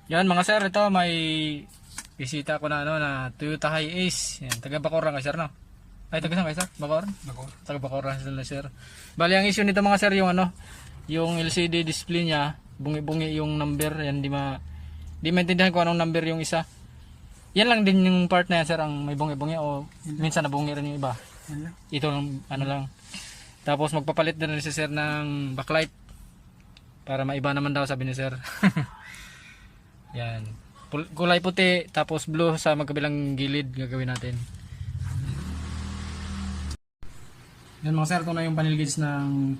Yan mga sir, ito may bisita ko na na Toyota Hiace. Yan, taga Bacoran ka sir, no? Ay, taga saan kayo sir? Bacoran? Bako. Taga Bacoran sila sir. Bali ang issue nito mga sir yung yung LCD display niya, bungi-bungi yung number, yan di maintindihan ko anong number yung isa. Yan lang din yung part na yan sir, ang may bungi-bungi o minsan nabungi rin yung iba. Yan lang. Ito lang lang. Tapos magpapalit din rin si sir ng backlight para maiba naman daw sabi ni sir. Yan. Kulay puti tapos blue sa magkabilang gilid gagawin natin. Yan mga sir, ito na yung panel gauge ng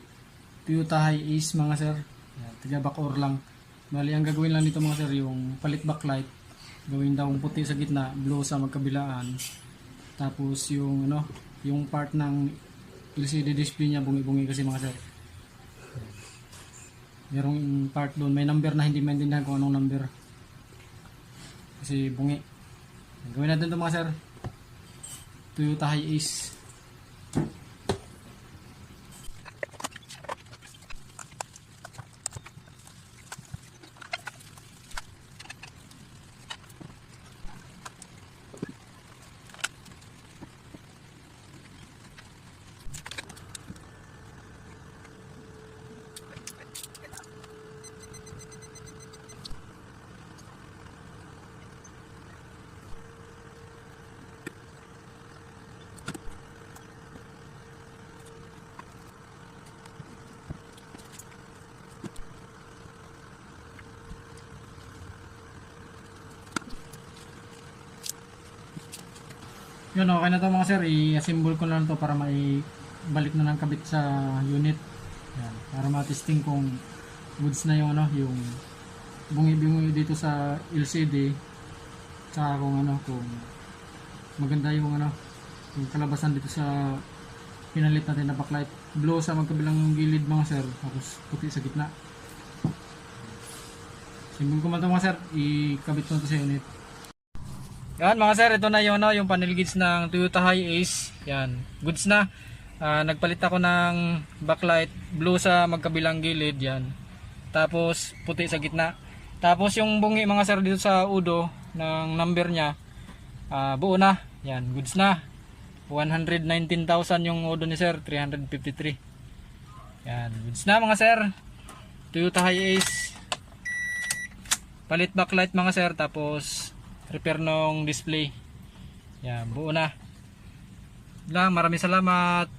Toyota Hiace mga sir. Yan, tiga back-or lang. Bali ang gagawin lang nito mga sir yung palit backlight. Gawin daw puti sa gitna, blue sa magkabilaan. Tapos yung yung part ng LCD display niya bungi-bungi kasi mga sir. Merong part doon, may number na hindi maintindihan kung anong number. Kasi bungi. Gawin natin ito mga sir. Toyota Hiace. Yun, okay na to mga sir, i-assemble ko na lang to para maibalik na ng kabit sa unit. Yan, para ma-testing kung goods na yung yung bungi-bungi dito sa LCD. Tsaka kung kung maganda yung yung kalabasan dito sa pinalit natin na backlight. Blue sa magkabilang gilid mga sir, tapos puti sa gitna. Assemble ko man to mga sir, ikabit ko na to sa unit. Yan mga sir, ito na yung panel gauge ng Toyota Hiace. Yan, goods na. Nagpalit ako ng backlight, blue sa magkabilang gilid yan. Tapos puti sa gitna. Tapos yung bungi mga sir dito sa udo ng number niya, buo na. Yan, goods na. 119,000 yung udo ni sir, 353. Yan, goods na mga sir. Toyota Hiace. Palit backlight mga sir, tapos repair nung display. Yan, buo na. Maraming salamat.